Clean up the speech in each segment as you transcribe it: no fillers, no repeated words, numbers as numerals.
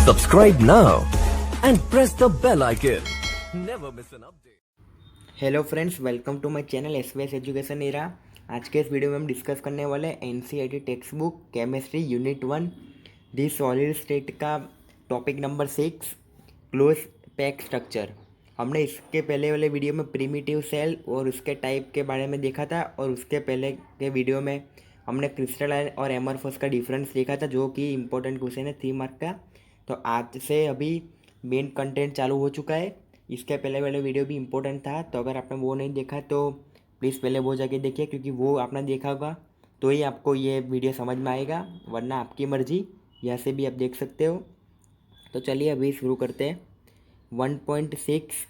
Subscribe now and press the bell icon. Never miss an update. Hello friends, welcome to my channel SVS education era. आज के इस video में हम discuss करने वाले हैं NCERT text book chemistry unit 1 the solid state का topic number 6 close pack structure. हमने इसके पहले वाले वीडियो में प्रिमिटिव सेल और उसके टाइप के बारे में देखा था, और उसके पहले के वीडियो में हमने क्रिस्टलाइन और एमरफोस का डिफरेंस देखा था, जो कि इम्पोर्टेंट क्वेश्चन है 3 मार्क का। तो आज से अभी मेन कंटेंट चालू हो चुका है। इसके पहले वाले वीडियो भी इम्पोर्टेंट था, तो अगर आपने वो नहीं देखा तो प्लीज़ पहले वो जाके देखिए, क्योंकि वो आपने देखा होगा तो ही आपको ये वीडियो समझ में आएगा, वरना आपकी मर्ज़ी, यहाँ से भी आप देख सकते हो। तो चलिए अभी शुरू करते हैं। 1.6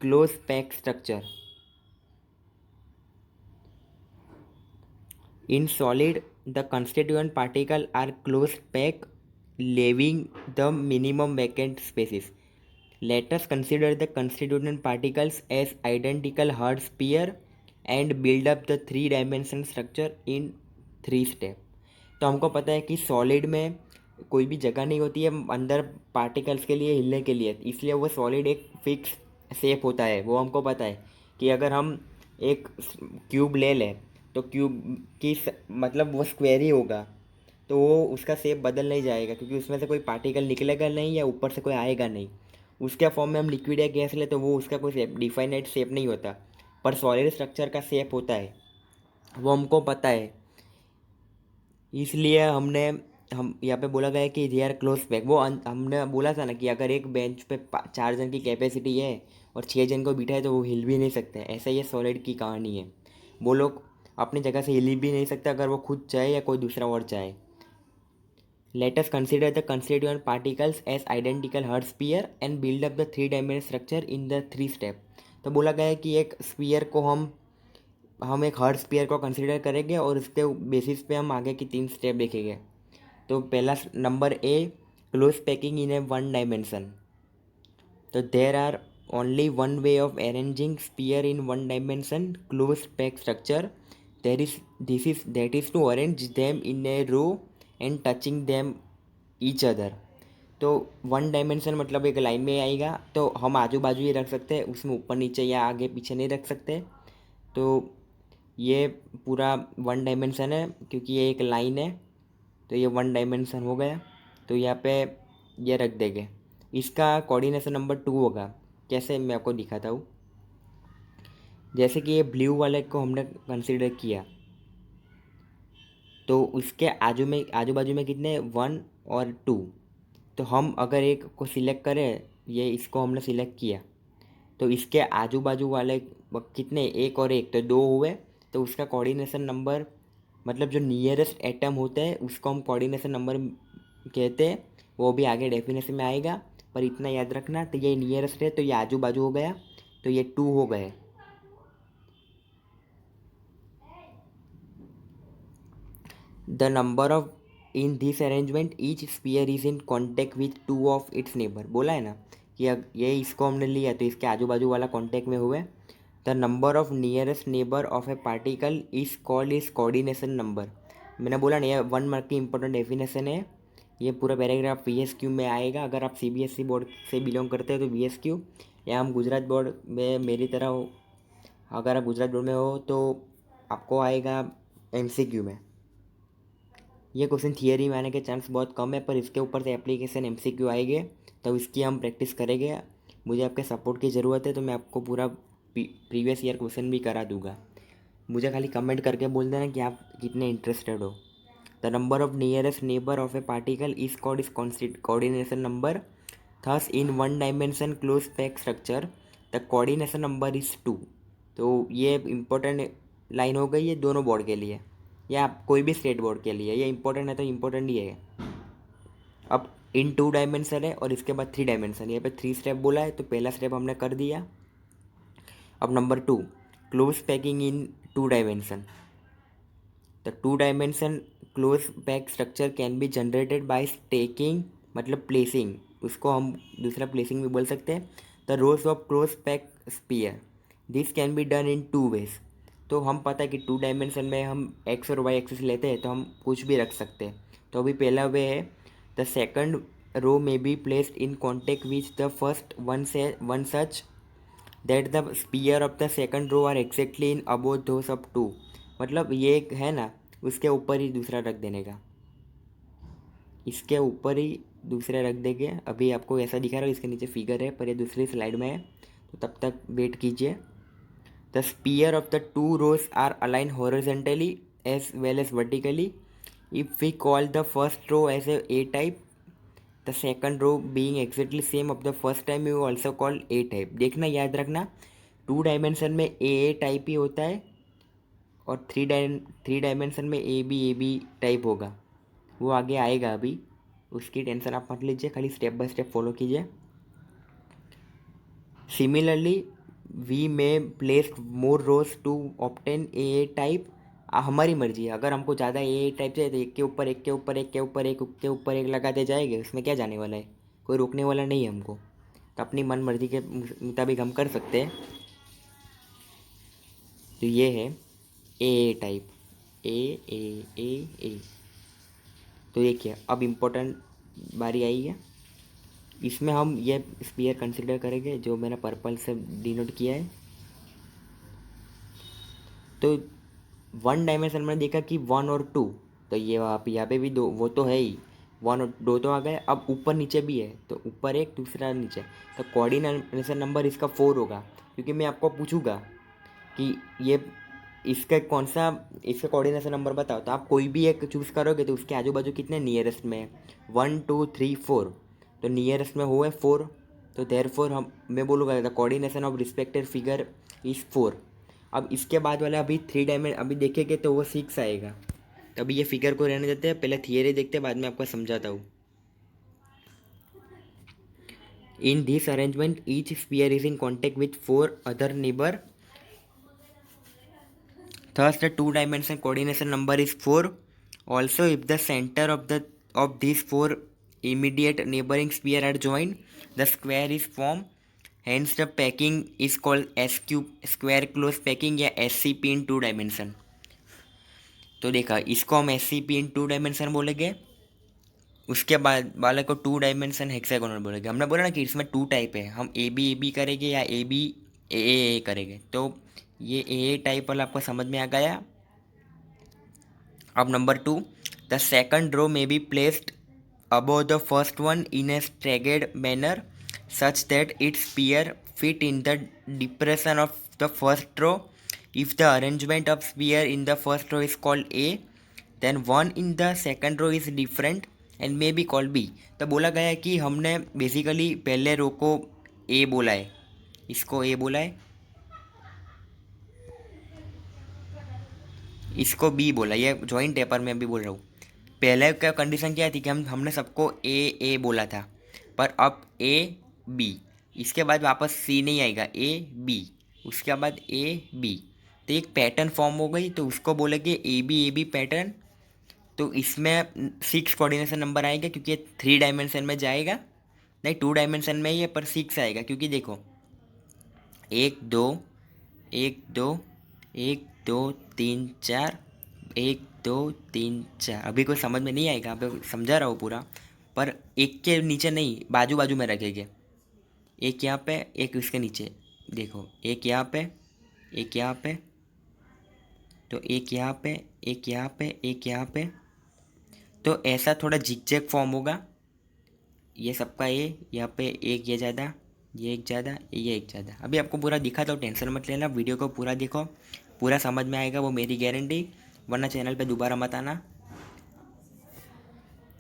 close pack structure. In solid, the constituent particles are close packed, leaving the minimum vacant spaces. Let us consider the constituent particles as identical hard sphere and build up the three-dimensional structure in 3 steps. तो हमको पता है कि solid में कोई भी जगह नहीं होती है अंदर पार्टिकल्स के लिए हिलने के लिए, इसलिए वो सॉलिड एक फिक्स शेप होता है। वो हमको पता है कि अगर हम एक क्यूब ले लें तो क्यूब की मतलब वो स्क्वायर ही होगा, तो वो उसका शेप बदल नहीं जाएगा, क्योंकि उसमें से कोई पार्टिकल निकलेगा नहीं या ऊपर से कोई आएगा नहीं। उसके फॉर्म में हम लिक्विड या गैस ले तो वो उसका कोई शेप डिफाइनाइट शेप नहीं होता, पर सॉलिड स्ट्रक्चर का शेप होता है, वो हमको पता है। इसलिए हम यहाँ पे बोला गया है कि दे आर क्लोज पैक। वो हमने बोला था ना कि अगर एक बेंच पे 4 जन की कैपेसिटी है और 6 जन को बिठाए तो वो हिल भी नहीं सकते। ऐसा ये सॉलिड की कहानी है। वो लोग अपनी जगह से हिल भी नहीं सकते अगर वो खुद चाहे या कोई दूसरा और चाहे। Let us consider the constituent particles as identical hard sphere and build up the 3-dimensional structure in the 3 step। तो बोला गया है कि एक स्पीयर को हम एक हर्ड स्पीयर को कंसिडर करेंगे और उसके बेसिस पे हम आगे की 3 स्टेप देखेंगे। तो पहला number A, close packing in a 1 dimension. तो there are only one way of arranging sphere in 1 dimension close pack structure. That is to arrange them in a row and touching them each other. तो 1 dimension मतलब एक line में आएगा, तो हम आजू बाजू ही रख सकते हैं, उसमें ऊपर नीचे या आगे पीछे नहीं रख सकते। तो ये पूरा 1 डायमेंशन है, क्योंकि ये एक लाइन है, तो ये 1 डायमेंशन हो गया। तो यहाँ पे ये रख देंगे। इसका कोऑर्डिनेशन नंबर 2 होगा। कैसे, मैं आपको दिखाता हूँ। जैसे कि ये ब्लू वाले को हमने कंसिडर किया, तो उसके आजू बाजू में कितने 1 और 2। तो हम अगर एक को सिलेक्ट करें, ये इसको हमने सिलेक्ट किया, तो इसके आजू बाजू वाले कितने 1 और 1, तो 2 हुए। तो उसका कोऑर्डिनेशन नंबर मतलब जो नियरेस्ट एटम होता है उसको हम कोऑर्डिनेशन नंबर कहते हैं। वो भी आगे डेफिनेशन में आएगा, पर इतना याद रखना। तो ये नियरेस्ट है, तो ये आजू बाजू हो गया, तो ये 2 हो गए। The number of in this arrangement each sphere is in contact with 2 of its neighbour. बोला है ना कि ये इसको हमने लिया तो इसके आजू बाजू वाला कॉन्टेक्ट में हुए। The number of nearest neighbour of A particle is called is coordination number. मैंने बोला नहीं, 1 मार्क की इंपॉर्टेंट डेफिनेशन है। ये पूरा पैराग्राफ VSQ में आएगा। अगर आप CBSE बोर्ड से बिलोंग करते हैं तो VSQ, या हम गुजरात बोर्ड में मेरी तरह हो, अगर आप गुजरात बोर्ड में हो तो आपको आएगा MCQ में। ये क्वेश्चन थियरी में आने के चांस बहुत कम है, पर इसके ऊपर से एप्लीकेशन MCQ आएंगे, तो इसकी हम प्रैक्टिस करेंगे। मुझे आपके सपोर्ट की ज़रूरत है, तो मैं आपको पूरा प्रीवियस ईयर क्वेश्चन भी करा दूंगा। मुझे खाली कमेंट करके बोल देना कि आप कितने इंटरेस्टेड हो। The number of nearest neighbour of A particle is called is coordination number. Thus in 1 dimension close pack structure the coordination number is 2। तो ये इंपॉर्टेंट लाइन हो गई है दोनों बोर्ड के लिए, या कोई भी स्टेट बोर्ड के लिए। ये इंपॉर्टेंट है तो इंपॉर्टेंट ही है। अब इन 2 डायमेंशन है और इसके बाद 3 डायमेंशन। यहाँ पे 3 स्टेप बोला है, तो पहला स्टेप हमने कर दिया। अब number 2, close packing in 2 dimension. The 2 dimension close pack structure can be generated by stacking, मतलब प्लेसिंग, उसको हम दूसरा प्लेसिंग भी बोल सकते हैं। The rows of close pack sphere, this can be done in 2 ways. तो हम पता है कि 2 डायमेंशन में हम X और Y एक्सिस लेते हैं तो हम कुछ भी रख सकते हैं। तो अभी पहला वे है। The second row may be placed in contact with the first one such that the sphere of the second row are exactly in above those of two. मतलब ये एक है ना, उसके ऊपर ही दूसरा रख देने का, इसके ऊपर ही दूसरा रख देंगे। अभी आपको ऐसा दिखा रहा है, इसके नीचे फिगर है पर ये दूसरी स्लाइड में है, तो तब तक वेट कीजिए। The sphere of the two rows are align horizontally as well as vertically. If we call the first row as A type, the second row being exactly same of the first time, you also call A type. देखना, याद रखना, 2 dimension में ए type ही होता है और 3 dimension में A B type होगा। वो आगे आएगा, अभी उसकी टेंशन आप मत लीजिए, खाली स्टेप बाय स्टेप फॉलो कीजिए। Similarly we may place more rows to obtain A type. हमारी मर्जी है, अगर हमको ज़्यादा ए टाइप चाहिए तो एक के ऊपर एक के ऊपर एक के ऊपर एक के ऊपर एक लगाते जाएंगे, उसमें क्या जाने वाला है, कोई रोकने वाला नहीं है हमको, तो अपनी मन मर्जी के मुताबिक हम कर सकते हैं। तो ये है ए टाइप, ए। तो देखिए, अब इम्पोर्टेंट बारी आई है, इसमें हम ये स्पीयर कंसिडर करेंगे जो मैंने पर्पल से डिनोट किया है। तो 1 डायमेंशन में देखा कि 1 और 2, तो ये आप यहाँ पे भी 2, वो तो है ही, 1 और 2 तो आ गए। अब ऊपर नीचे भी है, तो ऊपर एक दूसरा नीचे, तो कोऑर्डिनेशन नंबर इसका 4 होगा, क्योंकि मैं आपको पूछूंगा कि ये इसका कौन सा, इसका कोऑर्डिनेशन नंबर बताओ, तो आप कोई भी एक चूज़ करोगे तो उसके आजू बाजू कितने नियरेस्ट में है, 1 2 3 4, तो नियरेस्ट में वो है 4, तो देयरफॉर मैं बोलूँगा the coordination of respected figure is 4। अब इसके बाद वाला अभी 3 डायमेंशन अभी देखेंगे तो वो 6 आएगा। तो अभी ये फिगर को रहने देते हैं, पहले थियरी देखते हैं, बाद में आपको समझाता हूँ। In this arrangement each sphere is in contact with 4 other neighbour, thus the 2 dimension coordination number is 4. Also, if the center of these 4 immediate neighboring sphere are joined, the square is formed. Hence the packing is called S cube square close packing या SCP in 2 dimension। तो देखा, इसको हम SCP in 2 dimension बोलेंगे, उसके बाद वाले को 2 डायमेंशन हेक्सागोनल बोलेंगे। हमने बोला ना कि इसमें 2 टाइप है, हम ए बी करेंगे या ए बी ए करेंगे। तो ये ए टाइप वाला आपको समझ में आ गया। अब number 2, the second row may be placed above the first one in a staggered manner such that its sphere fit in the depression of the first row. If the arrangement of sphere in the first row is called A, then one in the second row is different and may be called B। तो बोला गया है कि हमने basically पहले रो को A बोला है, इसको A बोला है, इसको बी बोला, ये जॉइंट है पर मैं अभी बोल रहा हूँ। पहले का कंडीशन क्या थी कि हमने सबको ए बोला था, पर अब ए बी, इसके बाद वापस सी नहीं आएगा, ए बी, उसके बाद ए बी, तो एक पैटर्न फॉर्म हो गई, तो उसको बोलेंगे ए बी पैटर्न। तो इसमें 6 कोऑर्डिनेशन नंबर आएगा क्योंकि ये 3 डायमेंशन में जाएगा, नहीं 2 डायमेंशन में ही है पर 6 आएगा, क्योंकि देखो 1 2 1 2 1 2 3 4 1 2 3 4। अभी कोई समझ में नहीं आएगा, अभी समझा रहा हूँ पूरा, पर एक के नीचे नहीं, बाजू बाजू में रखेंगे, एक यहाँ पे एक इसके नीचे, देखो एक यहाँ पे एक यहाँ पे, तो एक यहाँ पे एक यहाँ पे एक यहाँ पे, तो ऐसा थोड़ा जिगजैग फॉर्म होगा। ये सबका ए, यहाँ पे एक ये ज़्यादा, ये एक ज़्यादा, ये एक ज़्यादा। अभी आपको पूरा दिखा तो टेंशन मत लेना, वीडियो को पूरा देखो, पूरा समझ में आएगा, वो मेरी गारंटी, वरना चैनल पे दोबारा मत आना।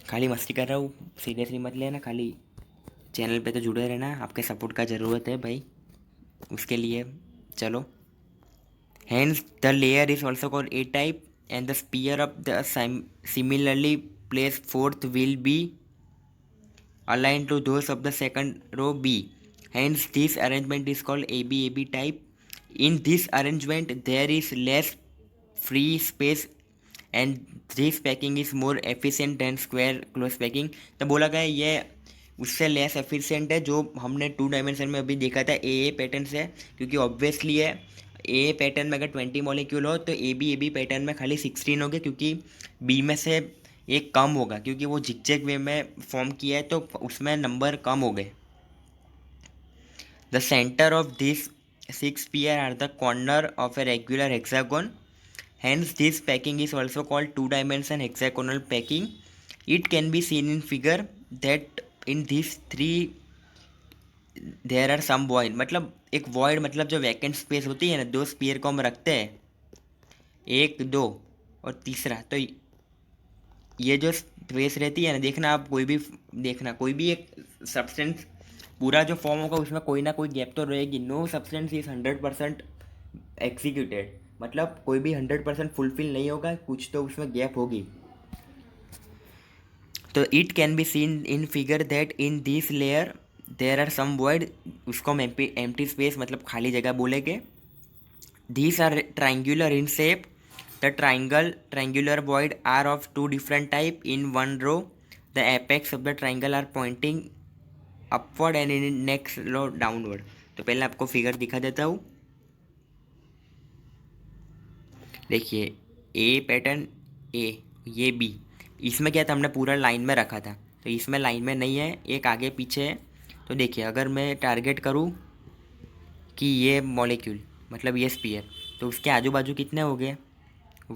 खाली मस्ती कर रहा हूँ, सीरियसली मत लेना, खाली चैनल पे तो जुड़े रहना, आपके सपोर्ट का ज़रूरत है भाई, उसके लिए चलो। Hence the layer is also called A type and the sphere of the similarly place fourth will be aligned to those of the second row B. Hence, this arrangement is called AB type. In this arrangement, there is less free space and this packing is more efficient than square close packing। तो बोला गया ये उससे less efficient है जो हमने 2 dimension में अभी देखा था ए पैटर्न से, क्योंकि ऑब्वियसली है ए पैटर्न में अगर 20 मॉलिक्यूल हो तो ए बी पैटर्न में खाली 16 हो गए, क्योंकि बी में से एक कम होगा क्योंकि वो झिकझैक वे में फॉर्म किया है तो उसमें नंबर कम हो गए. The centre of this six pair are the corner of a regular hexagon. Hence, this packing is also called two-dimension hexagonal packing. It can be seen in figure that in these three there are some void. मतलब एक void मतलब जो vacant space होती है ना, दो spear को हम रखते हैं, एक दो और तीसरा, तो ये जो स्पेस रहती है ना, देखना कोई भी एक सब्सटेंस पूरा जो फॉर्म होगा उसमें कोई ना कोई गैप तो रहेगी. No substance is 100% executed. मतलब कोई भी 100% फुलफिल नहीं होगा, कुछ तो उसमें गैप होगी. तो it can be seen in figure that in this layer there are some void. उसको हम एम्प्टी स्पेस मतलब खाली जगह बोलेंगे. These are triangular in shape. The triangular void are of two different type in one row. The apex of the triangle are pointing upward and in next row downward. तो पहले आपको figure दिखा देता हूँ. देखिए ए पैटर्न ए, ये B. इसमें क्या था, हमने पूरा लाइन में रखा था, तो इसमें लाइन में नहीं है, एक आगे पीछे है. तो देखिए अगर मैं टारगेट करूँ कि ये मॉलिक्यूल मतलब ये स्पीयर, तो उसके आजू बाजू कितने हो गए,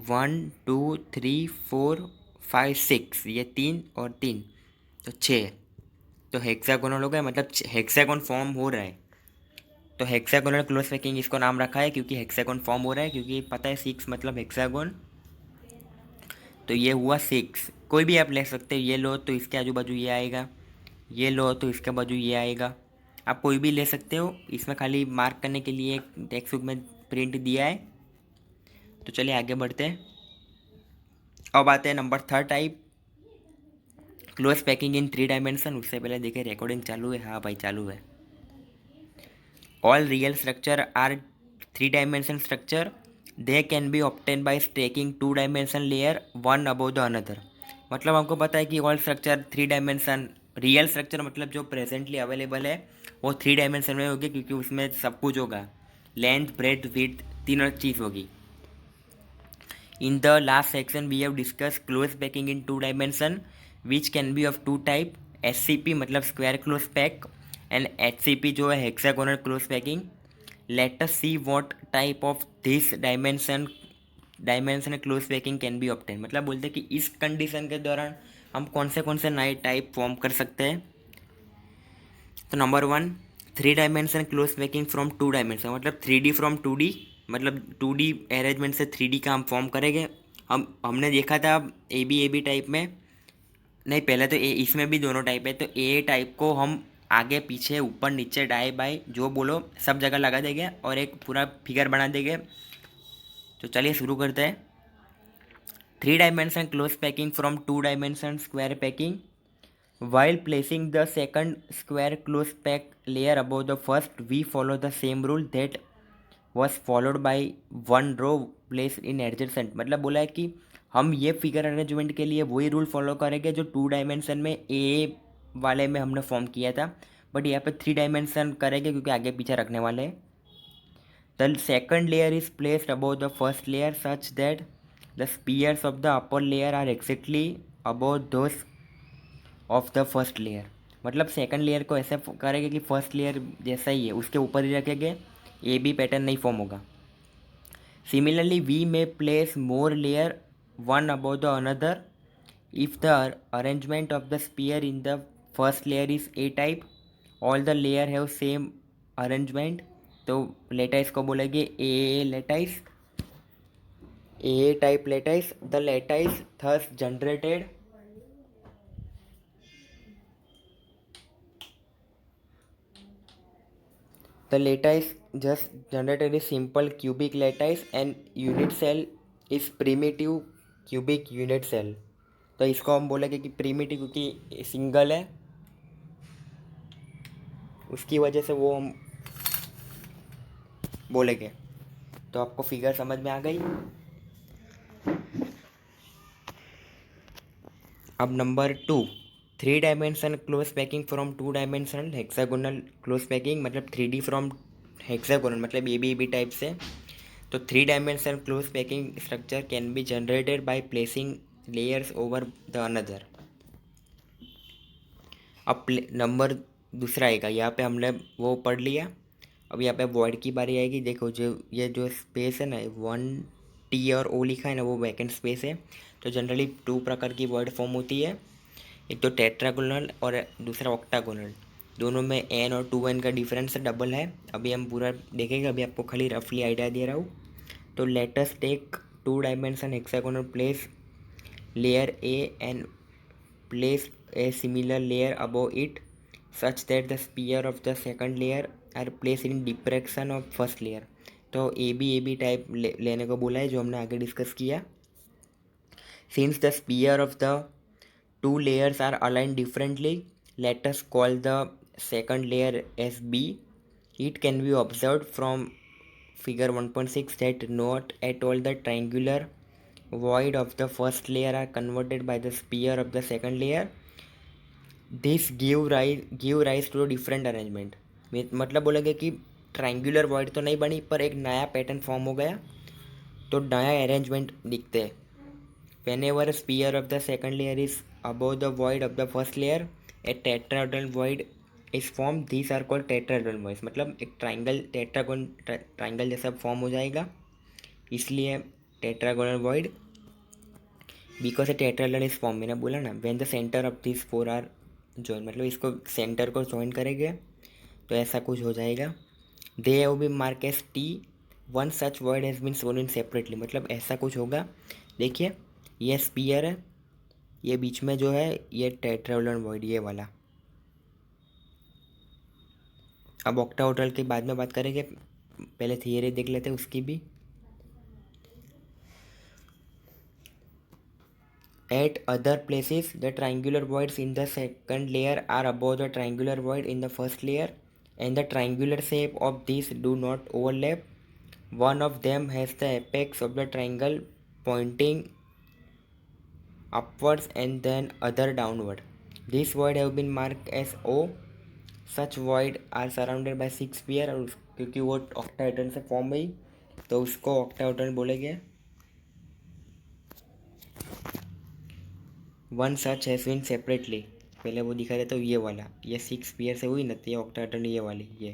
1 2 3 4 5 6, ये 3 और 3 तो 6. तो हेक्सागोनल हो गया, मतलब हेक्सागोन फॉर्म हो रहा है. तो हेक्सागोनल क्लोज पैकिंग इसको नाम रखा है क्योंकि हेक्सागोन फॉर्म हो रहा है, क्योंकि पता है 6 मतलब हेक्सागोन. तो ये हुआ 6. कोई भी आप ले सकते हो, ये लो तो इसके आजू बाजू ये आएगा, ये लो तो इसके बाजू ये आएगा. आप कोई भी ले सकते हो, इसमें खाली मार्क करने के लिए एक टेक्स्ट बुक में प्रिंट दिया है. तो चलिए आगे बढ़ते हैं. अब आते हैं नंबर 3 टाइप, क्लोज पैकिंग इन 3 डायमेंशन. उससे पहले देखिए रिकॉर्डिंग चालू है. हाँ भाई चालू है. All real structure are 3 dimension structure. They can be obtain by stacking 2 dimension layer one above the another. मतलब हमको पता है कि all structure 3 dimension, real structure मतलब जो प्रेजेंटली अवेलेबल है वो 3 डायमेंशन में होगी, क्योंकि उसमें सब कुछ होगा, लेंथ ब्रेथ विड्थ तीनों चीज़ होगी. In the last section we have discussed close packing in 2 dimension, which can be of 2 type. SCP मतलब square close pack and HCP जो है hexagonal close packing. Let us see what type of this dimension close packing can be obtained. मतलब बोलते हैं कि इस condition के दौरान हम कौन से नए टाइप फॉर्म कर सकते हैं. तो number 1, 3 dimension close packing from 2 dimension, मतलब 3D फ्रॉम 2D, मतलब 2D अरेंजमेंट से 3D का हम फॉर्म करेंगे. हमने देखा था ए बी टाइप में, नहीं पहले तो इसमें भी दोनों टाइप है. तो ए टाइप को हम आगे पीछे ऊपर नीचे दाएं बाएं जो बोलो सब जगह लगा देंगे और एक पूरा फिगर बना देंगे. तो चलिए शुरू करते हैं. 3 dimension close packing from 2 dimension square packing. While placing the second square close pack layer above the first, we follow the same rule that was followed by one row placed in adjacent. मतलब बोला है कि हम ये figure arrangement के लिए वही rule follow करेंगे जो 2 डायमेंशन में ए वाले में हमने फॉर्म किया था, बट यहाँ पे 3 डायमेंशन करेंगे क्योंकि आगे पीछे रखने वाले हैं. The second layer is placed above the first layer such that the spheres of the upper layer are exactly above those of the first layer. मतलब सेकंड लेयर को ऐसे करेंगे कि फर्स्ट लेयर जैसा ही है उसके ऊपर ही रखेंगे, ए बी पैटर्न नहीं फॉर्म होगा. Similarly we may place more layer one above the another if the arrangement of the sphere in the first layer is A type, all the layer have same arrangement. तो lattice को बोलेंगे A lattice, A type lattice. The lattice thus generated The lattice just generated is simple cubic lattice and unit cell is primitive cubic unit cell. तो इसको हम बोलेंगे कि primitive क्योंकि single है, उसकी वजह से वो हम बोलेंगे. तो आपको फिगर समझ में आ गई. अब number 2, 3 dimension close packing from 2 dimensional hexagonal close packing. मतलब 3D फ्रॉम हेक्सागोनल मतलब ए बी टाइप से. तो 3 dimension close packing structure can be generated by placing layers over the another. अब नंबर दूसरा आएगा, यहाँ पे हमने वो पढ़ लिया. अब यहाँ पे वॉइड की बारी आएगी. देखो जो ये जो स्पेस है ना, 1T और O लिखा है ना, वो वैकेंट स्पेस है. तो जनरली 2 प्रकार की वॉइड फॉर्म होती है, एक तो टेट्रागोनल और दूसरा ऑक्टागोनल. दोनों में n और 2n का डिफरेंस डबल है. अभी हम पूरा देखेंगे, अभी आपको खाली रफली आइडिया दे रहा हूँ. तो let us take 2 dimension hexagonal place layer A and place a similar layer above it such that the sphere of the second layer are placed in direction of first layer. तो AB type लेने को बोला है, जो हमने आगे discuss किया. Since the sphere of the 2 layers are aligned differently, let us call the second layer as B. It can be observed from figure 1.6 that not at all the triangular void of the first layer are converted by the sphere of the second layer. This give rise to different arrangement. मतलब बोलेंगे कि triangular void तो नहीं बनी, पर एक नया pattern form हो गया, तो नया अरेंजमेंट दिखते हैं. Whenever sphere of the second layer is above the void of the first layer, a tetrahedral void is form. These are called tetrahedral voids. मतलब एक ट्राइंगल जैसा फॉर्म हो जाएगा, इसलिए tetragonal void. Because a tetrahedral is form, मैंने बोला ना, when the centre of this 4 are join, मतलब इसको सेंटर को जॉइन करेंगे तो ऐसा कुछ हो जाएगा. They have been mark as T. One such word has been shown in separately. मतलब ऐसा कुछ होगा. देखिए ये स्पीयर है, ये बीच में जो है ये टेट्राहेड्रल वॉइड, ये वाला. अब ऑक्टाहेड्रल के बाद में बात करेंगे, पहले थियरी देख लेते हैं उसकी भी. At other places, the triangular voids in the second layer are above the triangular void in the first layer, and the triangular shape of these do not overlap. One of them has the apex of the triangle pointing upwards and then other downward. These void have been marked as O. Such void are surrounded by 6 sphere. और क्योंकि वो octahedral से form हुई तो उसको octahedral बोलेंगे. One such has been separately, पहले वो दिखा देता हूँ, ये वाला, ये 6 स्पीयर से हुई ना, तो ये ऑक्टाहेड्रल, ये वाली, ये.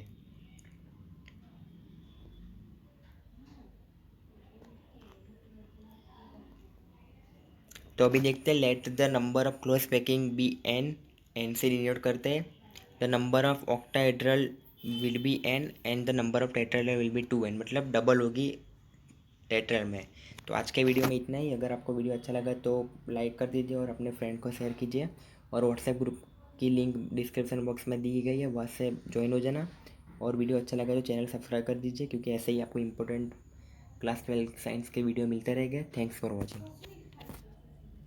तो अभी देखते हैं. Let the number of close packing be n से डिनोट करते हैं. The number of octahedral will be n and the number of tetrahedral will be 2n. मतलब डबल होगी टेट्राहेड्रल में. तो आज के वीडियो में इतना ही. अगर आपको वीडियो अच्छा लगा तो लाइक कर दीजिए और अपने फ्रेंड को शेयर कीजिए. और व्हाट्सएप ग्रुप की लिंक डिस्क्रिप्शन बॉक्स में दी गई है, वहाँ से ज्वाइन हो जाना. और वीडियो अच्छा लगा तो चैनल सब्सक्राइब कर दीजिए, क्योंकि ऐसे ही आपको इंपॉर्टेंट क्लास 12 साइंस के वीडियो मिलते रहेंगे. Thanks for watching.